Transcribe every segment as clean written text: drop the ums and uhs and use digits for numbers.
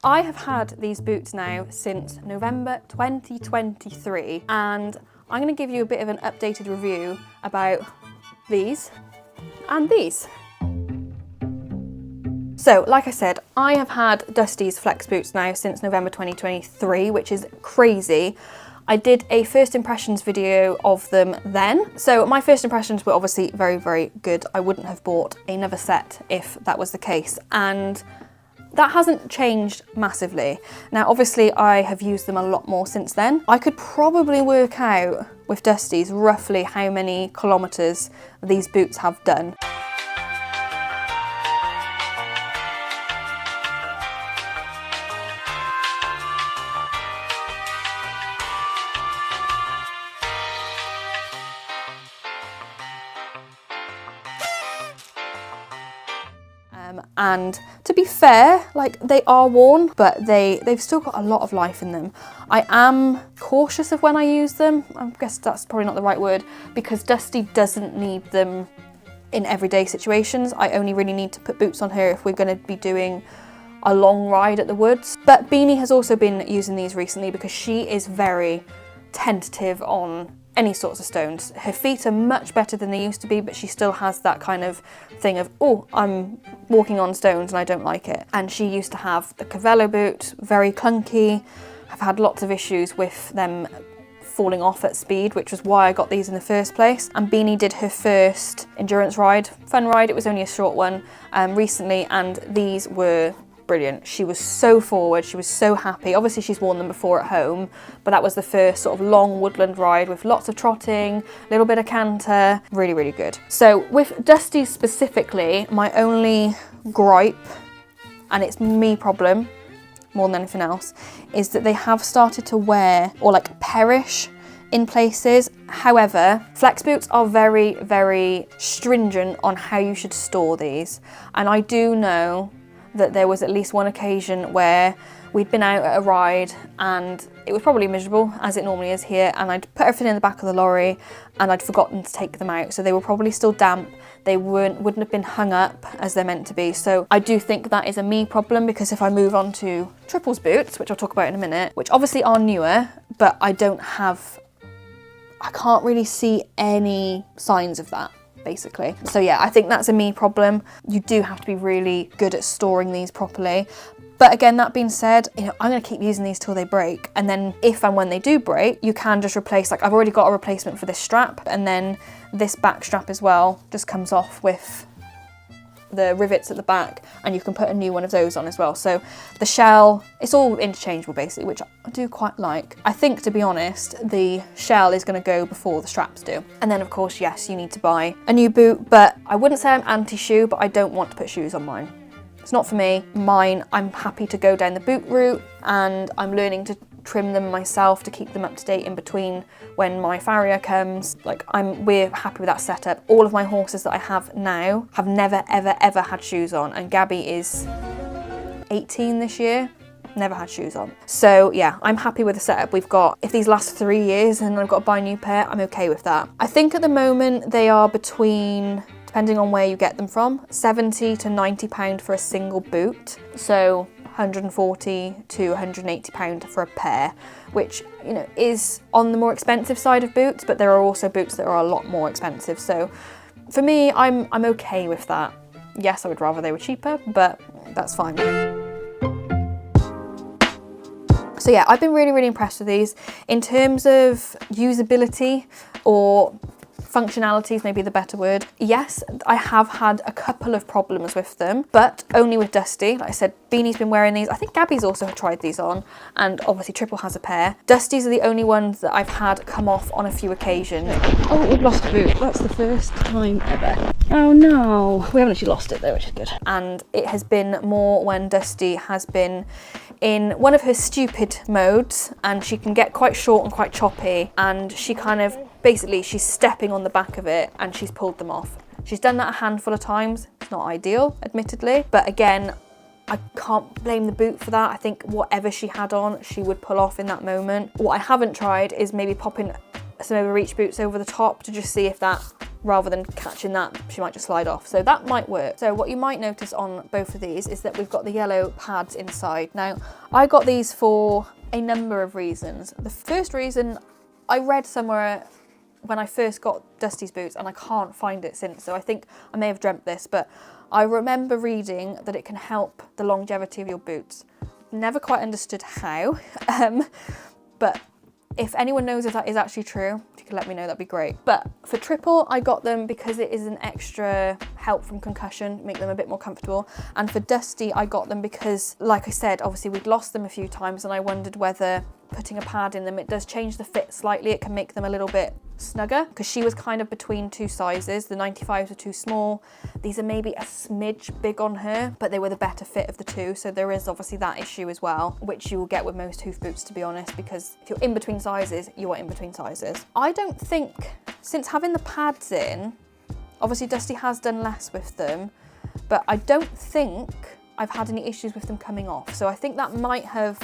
I have had these boots now since November 2023, and I'm going to give you a bit of an updated review about these and these. So, like I said, I have had Dusty's Flexboots now since November 2023, which is crazy. I did a first impressions video of them then. So my first impressions were obviously very, very good. I wouldn't have bought another set if that was the case. And that hasn't changed massively. Now, obviously I have used them a lot more since then. I could probably work out with Dusty's roughly how many kilometers these boots have done. And to be fair, like, they are worn, but they've still got a lot of life in them. I am cautious of when I use them. I guess that's probably not the right word, because Dusty doesn't need them in everyday situations. I only really need to put boots on her if we're going to be doing a long ride at the woods. But Beanie has also been using these recently because she is very tentative on any sorts of stones. Her feet are much better than they used to be, but she still has that kind of thing of, oh, I'm walking on stones and I don't like it. And she used to have the Cavello boot, very clunky. I've had lots of issues with them falling off at speed, which was why I got these in the first place. And Beanie did her first endurance ride, fun ride, it was only a short one, recently, and these were brilliant. She was so forward, she was so happy. Obviously she's worn them before at home, but that was the first sort of long woodland ride with lots of trotting, a little bit of canter, really, really good. So with Dusty specifically, my only gripe, and it's me problem more than anything else, is that they have started to wear or like perish in places. However, Flexboots are very, very stringent on how you should store these. And I do know that there was at least one occasion where we'd been out at a ride and it was probably miserable, as it normally is here, and I'd put everything in the back of the lorry and I'd forgotten to take them out. So they were probably still damp. They wouldn't have been hung up as they're meant to be. So I do think that is a me problem, because if I move on to Triple's boots, which I'll talk about in a minute, which obviously are newer, but I can't really see any signs of that, basically. So yeah, I think that's a me problem. You do have to be really good at storing these properly. But again, that being said, you know, I'm going to keep using these till they break. And then if and when they do break, you can just replace, like I've already got a replacement for this strap, and then this back strap as well just comes off with the rivets at the back, and you can put a new one of those on as well. So the shell, it's all interchangeable basically, which I do quite like. I think, to be honest, the shell is going to go before the straps do. And then of course, yes, you need to buy a new boot, but I wouldn't say I'm anti-shoe, but I don't want to put shoes on mine. It's not for me. Mine, I'm happy to go down the boot route, and I'm learning to trim them myself to keep them up to date in between when my farrier comes. Like, we're happy with that setup. All of my horses that I have now have never, ever, ever had shoes on, and Gabby is 18 this year, never had shoes on. So yeah, I'm happy with the setup we've got. If these last 3 years and I've got to buy a new pair, I'm okay with that. I think at the moment they are between, depending on where you get them from, £70 to £90 for a single boot. So £140 to £180 for a pair, which, you know, is on the more expensive side of boots, but there are also boots that are a lot more expensive. So for me, I'm okay with that. Yes, I would rather they were cheaper, but that's fine. So yeah, I've been really, really impressed with these. In terms of usability or functionality is maybe the better word. Yes, I have had a couple of problems with them, but only with Dusty. Like I said, Beanie's been wearing these. I think Gabby's also tried these on, and obviously Triple has a pair. Dusty's are the only ones that I've had come off on a few occasions. Oh, we've lost a boot. That's the first time ever. Oh no. We haven't actually lost it though, which is good. And it has been more when Dusty has been in one of her stupid modes, and she can get quite short and quite choppy, and she kind of, basically she's stepping on the back of it and she's pulled them off. She's done that a handful of times. It's not ideal, admittedly, but again, I can't blame the boot for that. I think whatever she had on, she would pull off in that moment. What I haven't tried is maybe popping some overreach boots over the top to just see if that rather than catching that, she might just slide off. So that might work. So what you might notice on both of these is that we've got the yellow pads inside. Now, I got these for a number of reasons. The first reason, I read somewhere when I first got Dusty's boots, and I can't find it since, so I think I may have dreamt this, but I remember reading that it can help the longevity of your boots. Never quite understood how, but if anyone knows if that is actually true, if you could let me know, that'd be great. But for Triple, I got them because it is an extra help from concussion, make them a bit more comfortable. And for Dusty, I got them because, like I said, obviously we'd lost them a few times, and I wondered whether putting a pad in them, it does change the fit slightly. It can make them a little bit snugger, because she was kind of between two sizes. The 95s were too small. These are maybe a smidge big on her, but they were the better fit of the two. So there is obviously that issue as well, which you will get with most hoof boots, to be honest, because if you're in between sizes, you are in between sizes. I don't think, since having the pads in, obviously Dusty has done less with them, but I don't think I've had any issues with them coming off. So I think that might have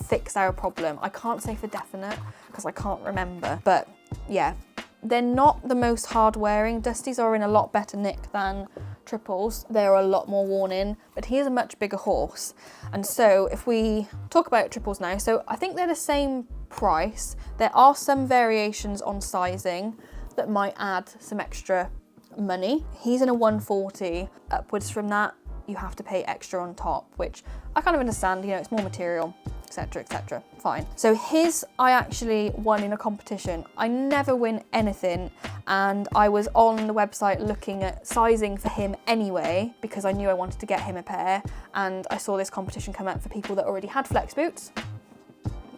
fixed our problem. I can't say for definite because I can't remember, but yeah, they're not the most hard wearing. Dusty's are in a lot better nick than Triple's. They're a lot more worn in, but he is a much bigger horse. And so if we talk about Triple's now, so I think they're the same price. There are some variations on sizing that might add some extra money. He's in a 140. Upwards from that, you have to pay extra on top, which I kind of understand, you know, it's more material, etc, etc, fine. So his, I actually won in a competition. I never win anything, and I was on the website looking at sizing for him anyway, because I knew I wanted to get him a pair, and I saw this competition come up for people that already had flex boots,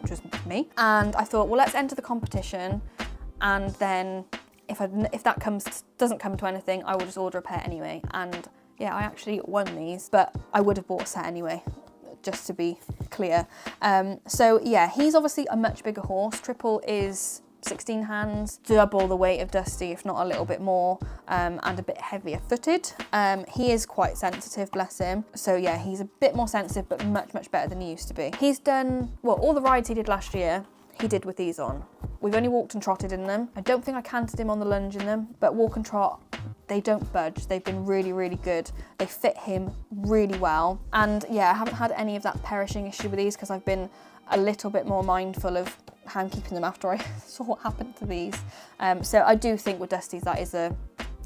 which was me, and I thought, well, let's enter the competition, and then if that doesn't come to anything, I will just order a pair anyway. And yeah, I actually won these, but I would have bought a set anyway, just to be clear. So yeah, he's obviously a much bigger horse. Triple is 16 hands, double the weight of Dusty, if not a little bit more, and a bit heavier footed. He is quite sensitive, bless him. So yeah, he's a bit more sensitive, but much, much better than he used to be. He's done, well, all the rides he did last year, he did with these on. We've only walked and trotted in them. I don't think I canted him on the lunge in them, but walk and trot, they don't budge. They've been really, really good. They fit him really well. And yeah, I haven't had any of that perishing issue with these because I've been a little bit more mindful of how I'm keeping them after I saw what happened to these. So I do think with Dusty's, that is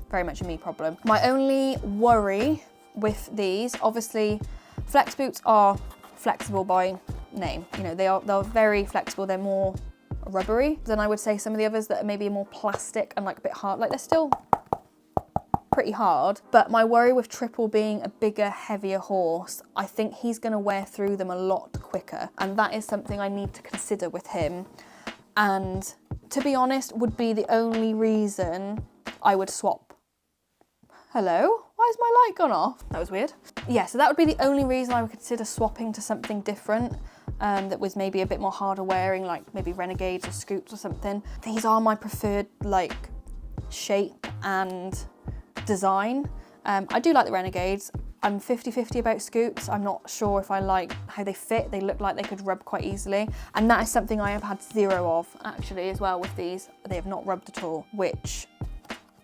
very much a me problem. My only worry with these, obviously, flex boots are flexible by name. You know, they're very flexible. They're more rubbery than I would say some of the others that are maybe more plastic and like a bit hard. Like they're still pretty hard, but my worry with Triple being a bigger, heavier horse, I think he's going to wear through them a lot quicker, and that is something I need to consider with him. And to be honest, would be the only reason I would swap. Hello? Why has my light gone off? That was weird. Yeah, so that would be the only reason I would consider swapping to something different, that was maybe a bit more harder wearing, like maybe Renegades or Scoots or something. These are my preferred like shape and design. I do like the Renegades. I'm 50-50 about Scoots. I'm not sure if I like how they fit. They look like they could rub quite easily. And that is something I have had zero of actually as well with these. They have not rubbed at all, which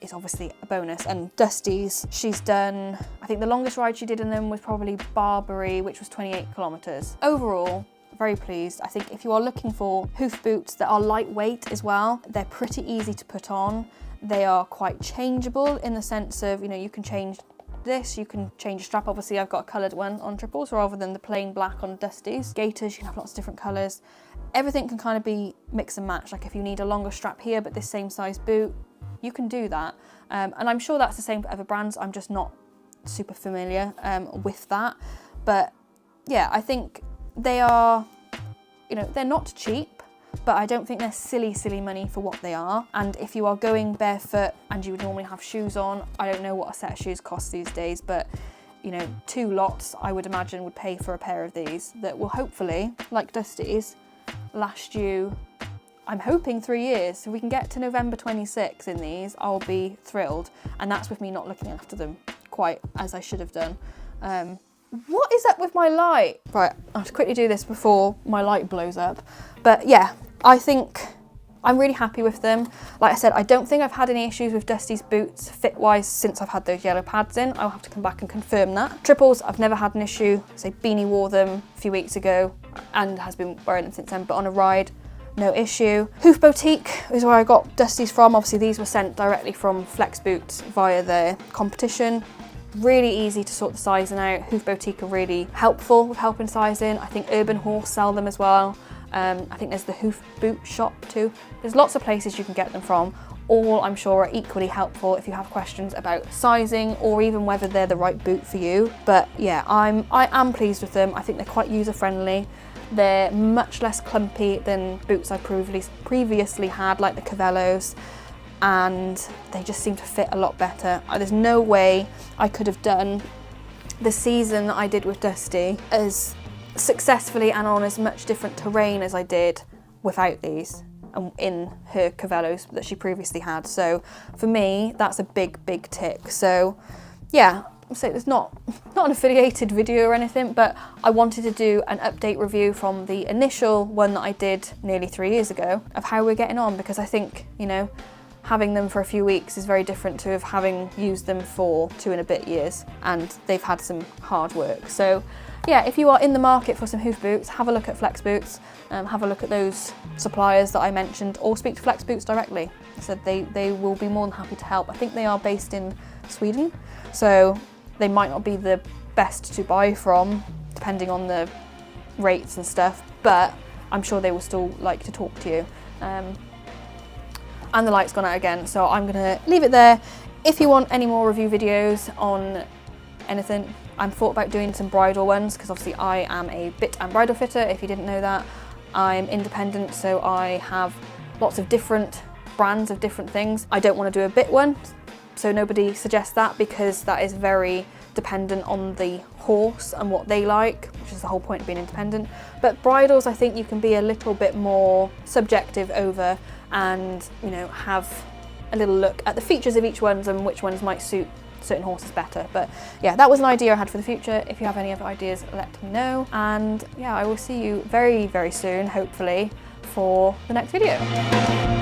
is obviously a bonus. And Dusty's, she's done, I think the longest ride she did in them was probably Barbary, which was 28 kilometers. Overall, very pleased. I think if you are looking for hoof boots that are lightweight as well, they're pretty easy to put on. They are quite changeable in the sense of, you know, you can change this, you can change a strap. Obviously I've got a coloured one on Triples rather than the plain black on Dusty's. Gaiters, you can have lots of different colours. Everything can kind of be mix and match. Like if you need a longer strap here but this same size boot, you can do that. And I'm sure that's the same for other brands. I'm just not super familiar with that. But yeah, I think they are, you know, they're not cheap, but I don't think they're silly, silly money for what they are. And if you are going barefoot and you would normally have shoes on, I don't know what a set of shoes costs these days, but you know, 2 lots I would imagine would pay for a pair of these that will hopefully, like Dusty's, last you, I'm hoping 3 years. So if we can get to November 26 in these, I'll be thrilled. And that's with me not looking after them quite as I should have done. What is up with my light? Right, I have to quickly do this before my light blows up. But yeah, I think I'm really happy with them. Like I said, I don't think I've had any issues with Dusty's boots fit-wise since I've had those yellow pads in. I'll have to come back and confirm that. Triples, I've never had an issue. Say Beanie wore them a few weeks ago and has been wearing them since then, but on a ride, no issue. Hoofboutique is where I got Dusty's from. Obviously these were sent directly from Flexboots via their competition. Really easy to sort the sizing out. Hoofboutique are really helpful with helping sizing. I think Urban Horse sell them as well. I think there's the Hoofboot shop too. There's lots of places you can get them from. All I'm sure are equally helpful if you have questions about sizing or even whether they're the right boot for you. But yeah, I am pleased with them. I think they're quite user friendly. They're much less clumpy than boots I previously had, like the Cavellos, and they just seem to fit a lot better. There's no way I could have done the season that I did with Dusty as successfully and on as much different terrain as I did without these in her Cavellos that she previously had. So for me, that's a big tick. So yeah, so it's not an affiliated video or anything, but I wanted to do an update review from the initial one that I did nearly 3 years ago of how we're getting on, because I think, you know, having them for a few weeks is very different to having used them for 2 and a bit years, and they've had some hard work. So yeah, if you are in the market for some hoof boots, have a look at Flexboots, have a look at those suppliers that I mentioned, or speak to Flexboots directly. I said they will be more than happy to help. I think they are based in Sweden, so they might not be the best to buy from, depending on the rates and stuff, but I'm sure they will still like to talk to you. And the light's gone out again, so I'm gonna leave it there. If you want any more review videos on anything, I'm thought about doing some bridal ones, because obviously I am a bit and bridal fitter, if you didn't know that. I'm independent, so I have lots of different brands of different things. I don't want to do a bit one, so nobody suggests that, because that is very dependent on the horse and what they like, which is the whole point of being independent. But bridals, I think you can be a little bit more subjective over and, you know, have a little look at the features of each one and which ones might suit certain horses better. But yeah, that was an idea I had for the future. If you have any other ideas, let me know. And yeah, I will see you very soon, hopefully, for the next video.